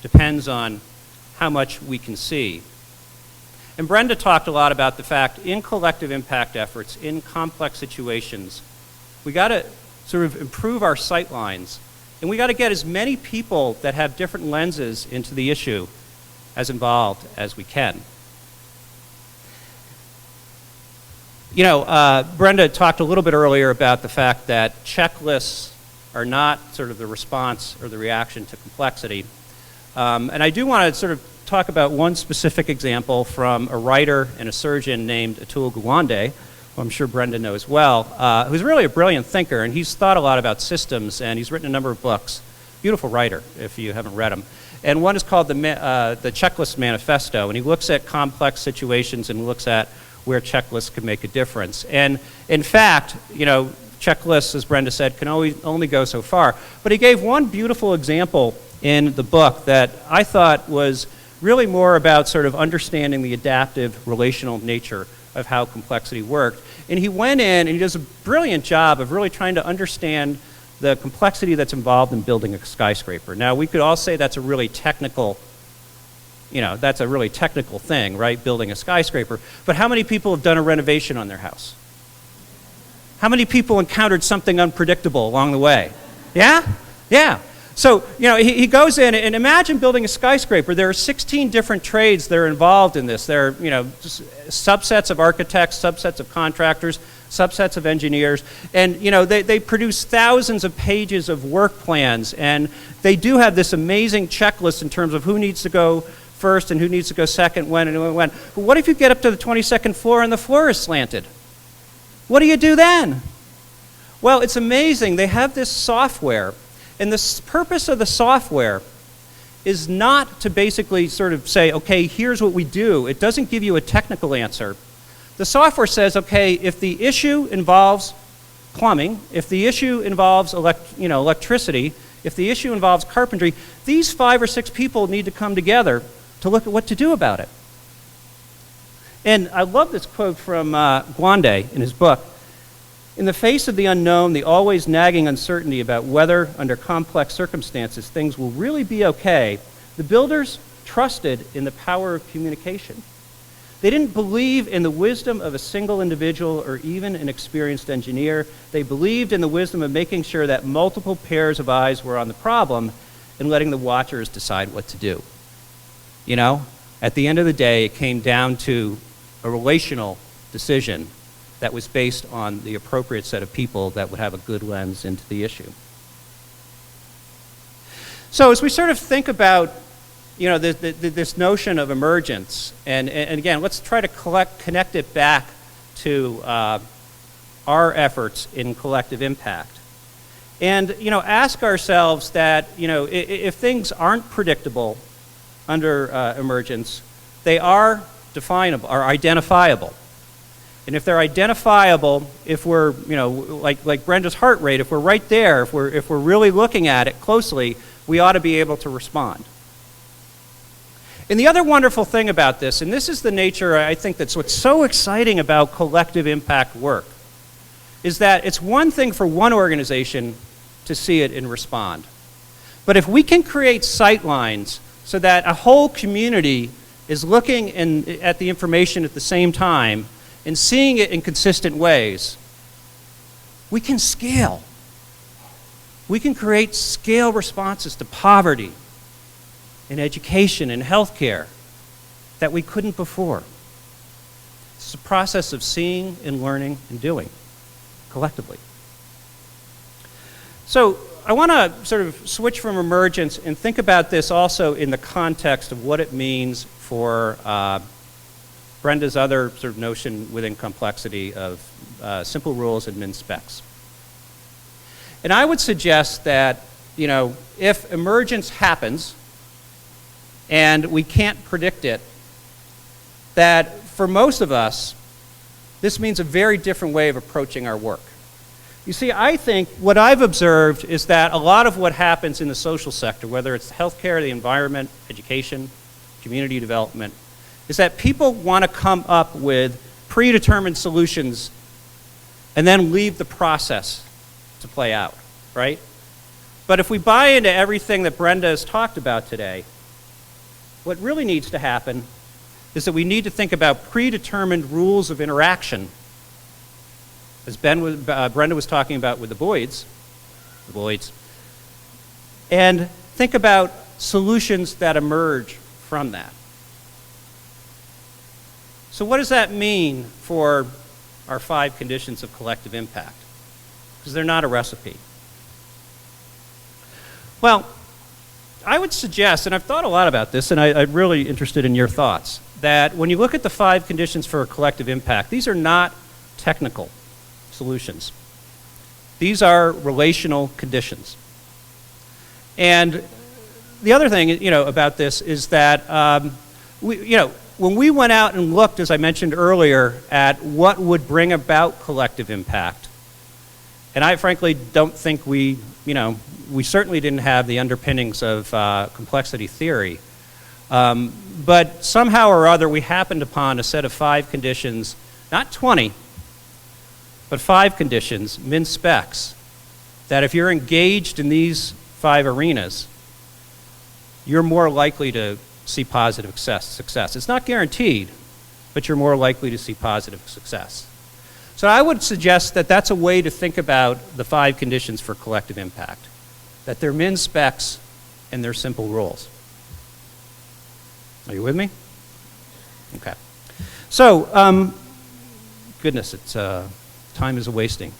depends on how much we can see. And Brenda talked a lot about the fact in collective impact efforts, in complex situations, we got to sort of improve our sight lines, and we got to get as many people that have different lenses into the issue as involved as we can. Brenda talked a little bit earlier about the fact that checklists are not sort of the response or the reaction to complexity. And I do want to sort of talk about one specific example from a writer and a surgeon named Atul Gawande, who I'm sure Brenda knows well, who's really a brilliant thinker, and he's thought a lot about systems, and he's written a number of books. Beautiful writer, if you haven't read them. And one is called the Checklist Manifesto, and he looks at complex situations and looks at where checklists can make a difference. And in fact, checklists, as Brenda said, can only go so far. But he gave one beautiful example in the book that I thought was really more about sort of understanding the adaptive relational nature of how complexity worked. And he went in and he does a brilliant job of really trying to understand the complexity that's involved in building a skyscraper. Now, we could all say that's a really technical thing, right, building a skyscraper. But how many people have done a renovation on their house? How many people encountered something unpredictable along the way? Yeah? Yeah. So, he goes in, and imagine building a skyscraper. There are 16 different trades that are involved in this. There are, subsets of architects, subsets of contractors, subsets of engineers, and, they produce thousands of pages of work plans, and they do have this amazing checklist in terms of who needs to go first and who needs to go second, when and when. But what if you get up to the 22nd floor and the floor is slanted? What do you do then? Well, it's amazing. They have this software, and the purpose of the software is not to basically sort of say, okay, here's what we do. It doesn't give you a technical answer. The software says, okay, if the issue involves plumbing, if the issue involves electricity, if the issue involves carpentry, these 5 or 6 people need to come together to look at what to do about it. And I love this quote from Gawande in his book. In the face of the unknown, the always nagging uncertainty about whether, under complex circumstances, things will really be okay, the builders trusted in the power of communication. They didn't believe in the wisdom of a single individual or even an experienced engineer. They believed in the wisdom of making sure that multiple pairs of eyes were on the problem and letting the watchers decide what to do. You know, at the end of the day, it came down to a relational decision that was based on the appropriate set of people that would have a good lens into the issue. So as we sort of think about, you know, this notion of emergence, and again, let's try to connect it back to our efforts in collective impact. And, you know, ask ourselves that, you know, if things aren't predictable under emergence, they are definable, are identifiable. And if they're identifiable, if we're, you know, like Brenda's heart rate, if we're right there, if we're really looking at it closely, we ought to be able to respond. And the other wonderful thing about this, and this is the nature, I think, that's what's so exciting about collective impact work, is that it's one thing for one organization to see it and respond. But if we can create sight lines so that a whole community is looking at the information at the same time and seeing it in consistent ways, we can scale. We can create scale responses to poverty, in education and healthcare that we couldn't before. It's a process of seeing and learning and doing collectively. So I want to sort of switch from emergence and think about this also in the context of what it means for Brenda's other sort of notion within complexity of simple rules and min specs. And I would suggest that, you know, if emergence happens, and we can't predict it, that for most of us, this means a very different way of approaching our work. You see, I think what I've observed is that a lot of what happens in the social sector, whether it's healthcare, the environment, education, community development, is that people want to come up with predetermined solutions and then leave the process to play out, right? But if we buy into everything that Brenda has talked about today, what really needs to happen is that we need to think about predetermined rules of interaction, as Brenda was talking about with the Boyds, and think about solutions that emerge from that. So what does that mean for our 5 conditions of collective impact? Because they're not a recipe. Well, I would suggest, and I've thought a lot about this, and I'm really interested in your thoughts, that when you look at the 5 conditions for collective impact, these are not technical solutions. These are relational conditions. And the other thing, you know, about this is that, when we went out and looked, as I mentioned earlier, at what would bring about collective impact, and I frankly don't think we certainly didn't have the underpinnings of complexity theory. But somehow or other, we happened upon a set of 5 conditions, not 20, but 5 conditions, min specs, that if you're engaged in these 5 arenas, you're more likely to see positive success. It's not guaranteed, but you're more likely to see positive success. So I would suggest that that's a way to think about the 5 conditions for collective impact, that they're min specs and they're simple rules. Are you with me? Okay. So, goodness, it's time is a-wasting.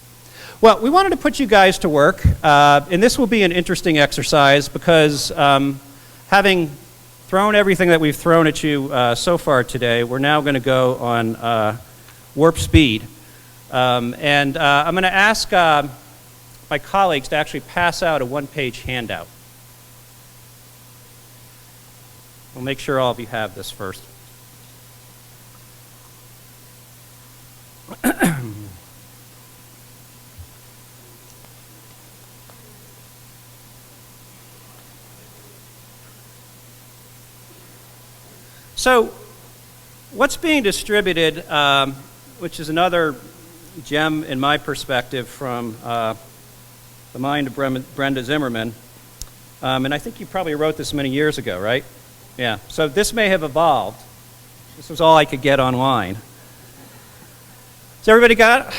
Well, we wanted to put you guys to work, and this will be an interesting exercise because having thrown everything that we've thrown at you so far today, we're now going to go on warp speed. And I'm going to ask my colleagues to actually pass out a 1-page handout. We'll make sure all of you have this first. So, what's being distributed, which is another gem in my perspective from the mind of Brenda Zimmerman, and I think you probably wrote this many years ago, right? Yeah, so this may have evolved. This was all I could get online. Has everybody got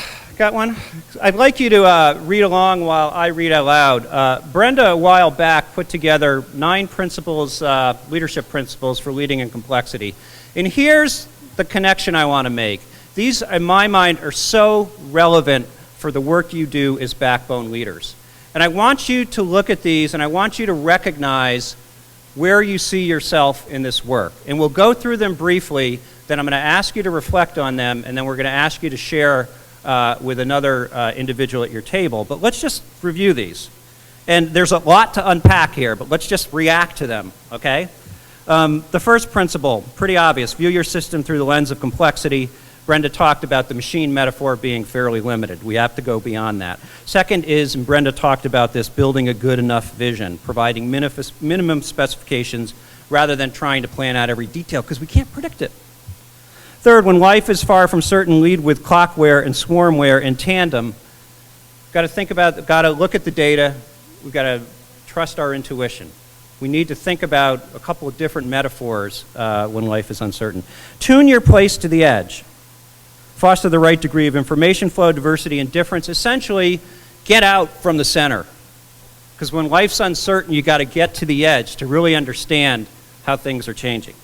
one? I'd like you to read along while I read out loud. Brenda, a while back, put together 9 principles, leadership principles for leading in complexity. And here's the connection I want to make. These, in my mind, are so relevant for the work you do as backbone leaders. And I want you to look at these, and I want you to recognize where you see yourself in this work. And we'll go through them briefly, then I'm going to ask you to reflect on them, and then we're going to ask you to share with another individual at your table. But let's just review these. And there's a lot to unpack here, but let's just react to them, okay? The first principle, pretty obvious, view your system through the lens of complexity. Brenda talked about the machine metaphor being fairly limited. We have to go beyond that. Second is, and Brenda talked about this, building a good enough vision, providing minimum specifications rather than trying to plan out every detail because we can't predict it. Third, when life is far from certain, lead with clockware and swarmware in tandem. Got to look at the data. We've got to trust our intuition. We need to think about a couple of different metaphors when life is uncertain. Tune your place to the edge. Foster the right degree of information flow, diversity, and difference. Essentially, get out from the center. Because when life's uncertain, you got to get to the edge to really understand how things are changing.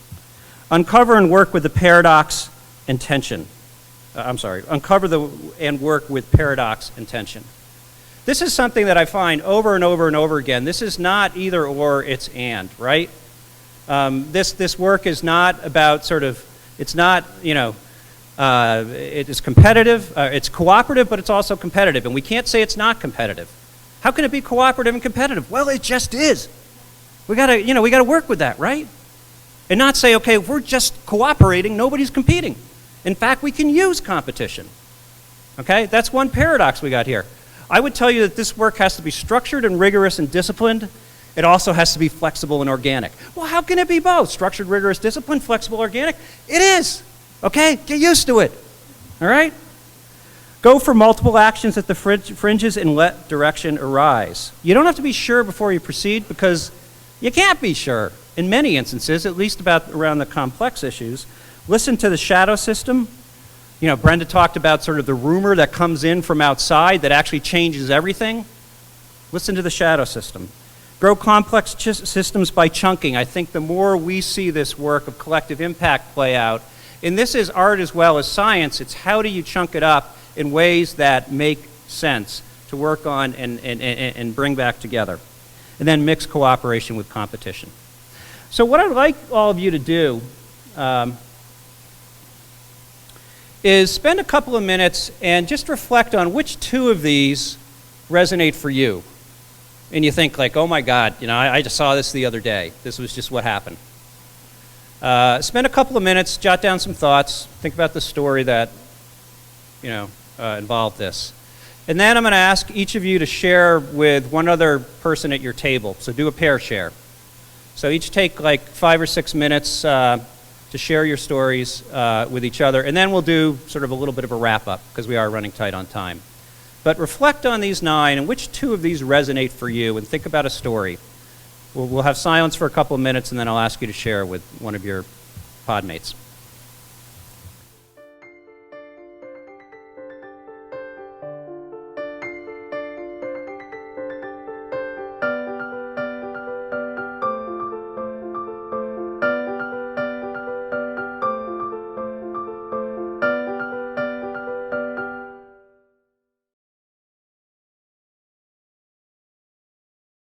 Uncover and work with the paradox and tension. Uncover and work with paradox and tension. This is something that I find over and over and over again. This is not either or, it's and, right? This work is not about it's not, it is competitive, it's cooperative, but it's also competitive, and we can't say it's not competitive. How can it be cooperative and competitive? Well, it just is. We gotta work with that, right? And not say, okay, if we're just cooperating, nobody's competing. In fact, we can use competition. Okay, that's one paradox we got here. I would tell you that this work has to be structured and rigorous and disciplined. It also has to be flexible and organic. Well, how can it be both? Structured, rigorous, disciplined, flexible, organic? It is. Okay, get used to it. All right? Go for multiple actions at the fringes and let direction arise. You don't have to be sure before you proceed because you can't be sure in many instances, at least around the complex issues. Listen to the shadow system. Brenda talked about sort of the rumor that comes in from outside that actually changes everything. Listen to the shadow system. Grow complex systems by chunking. I think the more we see this work of collective impact play out, and this is art as well as science, it's how do you chunk it up in ways that make sense to work on and bring back together. And then mix cooperation with competition. So what I'd like all of you to do is spend a couple of minutes and just reflect on which 2 of these resonate for you. And you think like, oh my God, I just saw this the other day. This was just what happened. Spend a couple of minutes, jot down some thoughts, think about the story that, involved this. And then I'm going to ask each of you to share with one other person at your table. So do a pair share. So each take like 5 or 6 minutes to share your stories with each other. And then we'll do sort of a little bit of a wrap-up because we are running tight on time. But reflect on these 9 and which 2 of these resonate for you and think about a story. We'll have silence for a couple of minutes and then I'll ask you to share with one of your pod mates.